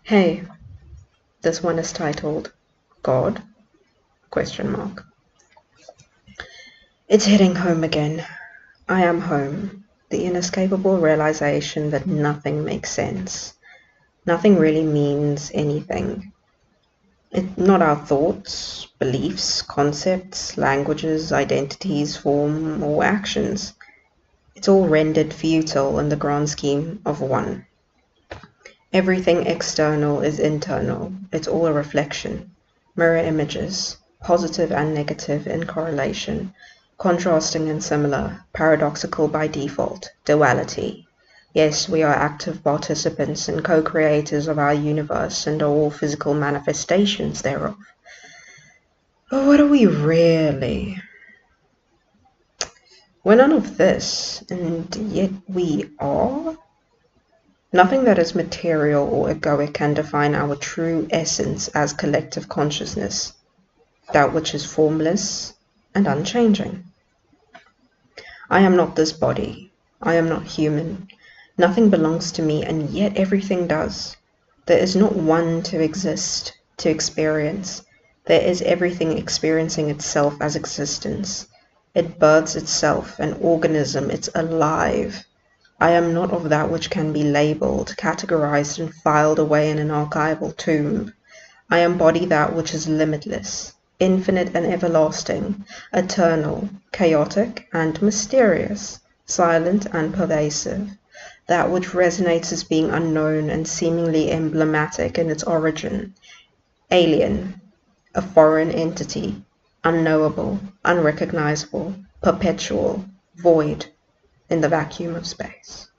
Hey, this one is titled God? Question mark. It's hitting home again. I am home. The inescapable realization that nothing makes sense. Nothing really means anything. Not our thoughts, beliefs, concepts, languages, identities, form, or actions. It's all rendered futile in the grand scheme of one. Everything external is internal. It's all a reflection. Mirror images, positive and negative in correlation, contrasting and similar, paradoxical by default, duality. Yes, we are active participants and co-creators of our universe and are all physical manifestations thereof. But what are we really? We're none of this, and yet we are? Nothing that is material or egoic can define our true essence as collective consciousness, that which is formless and unchanging. I am not this body. I am not human. Nothing belongs to me, and yet everything does. There is not one to exist, to experience. There is everything experiencing itself as existence. It births itself, an organism, it's alive. I am not of that which can be labeled, categorized, and filed away in an archival tomb. I embody that which is limitless, infinite and everlasting, eternal, chaotic and mysterious, silent and pervasive, that which resonates as being unknown and seemingly emblematic in its origin, alien, a foreign entity, unknowable, unrecognizable, perpetual, void, in the vacuum of space.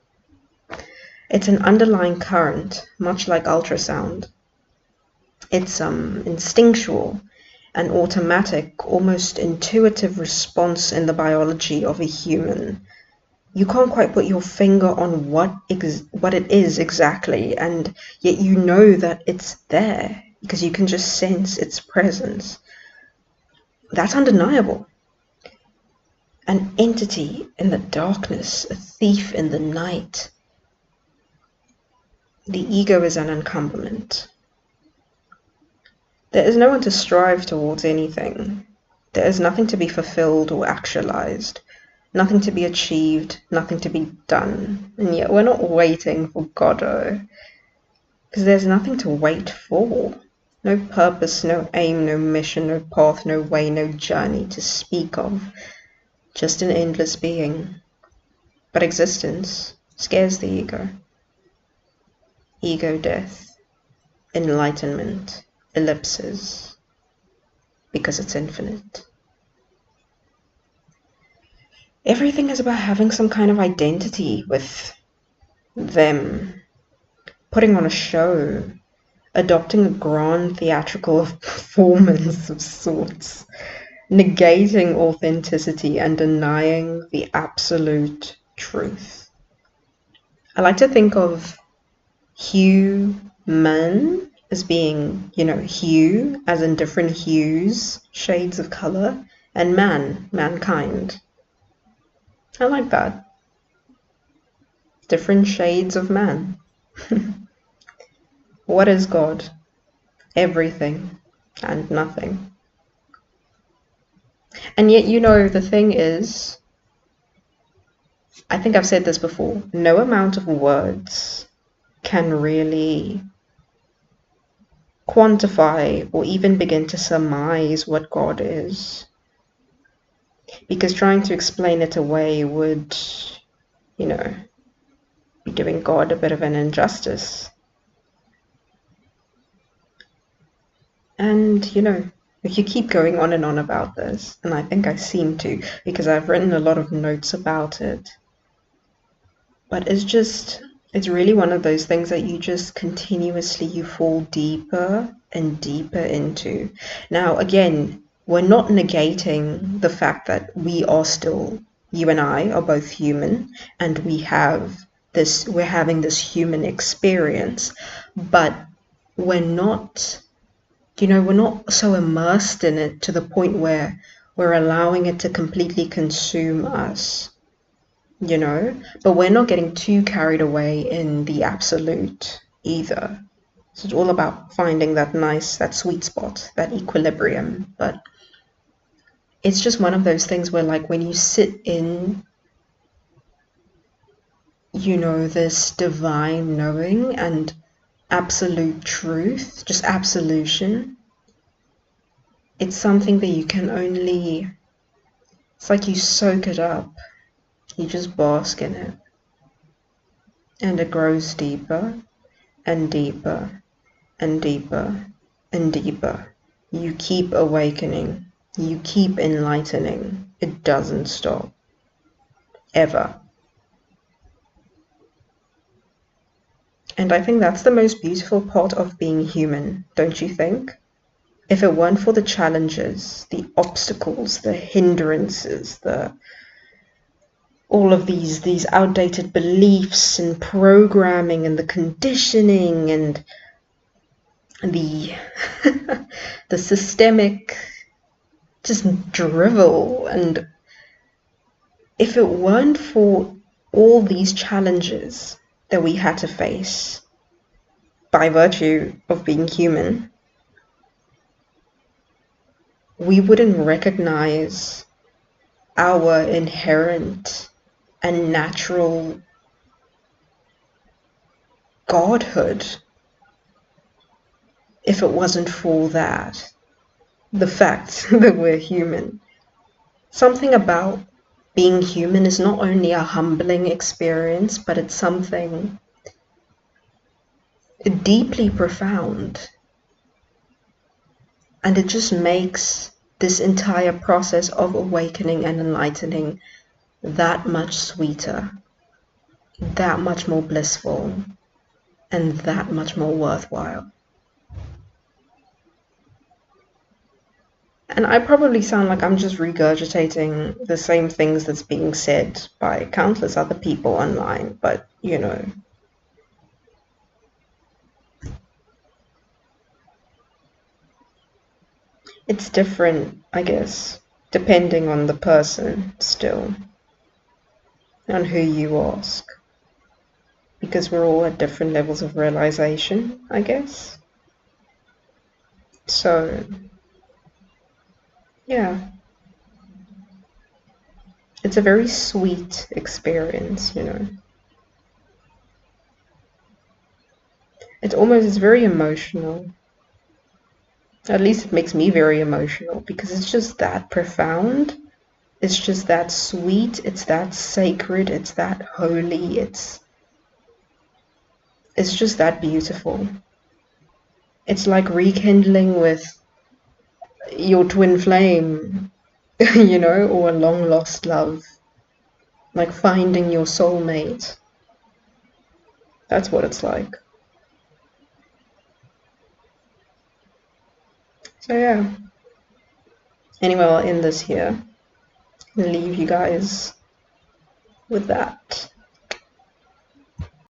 It's an underlying current, much like ultrasound. It's instinctual, an automatic, almost intuitive response in the biology of a human. You can't quite put your finger on what it is exactly, and yet you know that it's there because you can just sense its presence. That's undeniable. An entity in the darkness, a thief in the night. The ego is an encumberment. There is no one to strive towards anything. There is nothing to be fulfilled or actualized, nothing to be achieved, nothing to be done. And yet we're not waiting for Godot, because there's nothing to wait for. No purpose, no aim, no mission, no path, no way, no journey to speak of. Just an endless being. But existence scares the ego. Ego death, enlightenment, ellipses, because it's infinite. Everything is about having some kind of identity with them, putting on a show, adopting a grand theatrical performance of sorts, negating authenticity and denying the absolute truth. I like to think of human as being, hue, as in different hues, shades of color, and mankind. I like that. Different shades of man. What is God? Everything and nothing. And yet, the thing is, I think I've said this before, no amount of words can really quantify or even begin to surmise what God is. Because trying to explain it away would, be doing God a bit of an injustice. And, if you keep going on and on about this, and I think I seem to, because I've written a lot of notes about it, but it's really one of those things that you just continuously, you fall deeper and deeper into. Now, again, we're not negating the fact that we are still, you and I are both human, and we're having this human experience, but we're not, we're not so immersed in it to the point where we're allowing it to completely consume us, but we're not getting too carried away in the absolute either. So it's all about finding that sweet spot, that equilibrium. But it's just one of those things where, like, when you sit in, this divine knowing and absolute truth, just absolution, it's something that you can only, it's like you soak it up, you just bask in it, and it grows deeper and deeper and deeper and deeper. You keep awakening, you keep enlightening. It doesn't stop, ever. And I think that's the most beautiful part of being human, don't you think? If it weren't for the challenges, the obstacles, the hindrances, all of these outdated beliefs and programming and the conditioning and the the systemic just drivel, and if it weren't for all these challenges that we had to face by virtue of being human, we wouldn't recognize our inherent and natural godhood if it wasn't for that, the fact that we're human. Something about being human is not only a humbling experience, but it's something deeply profound. And it just makes this entire process of awakening and enlightening that much sweeter, that much more blissful, and that much more worthwhile. And I probably sound like I'm just regurgitating the same things that's being said by countless other people online, but it's different, I guess, depending on the person still, on who you ask. Because we're all at different levels of realization, I guess. So, yeah. It's a very sweet experience. It's very emotional. At least it makes me very emotional because it's just that profound. It's just that sweet. It's that sacred. It's that holy. It's just that beautiful. It's like rekindling with your twin flame, or a long lost love. Like finding your soulmate. That's what it's like. So yeah. Anyway, I'll end this here and leave you guys with that.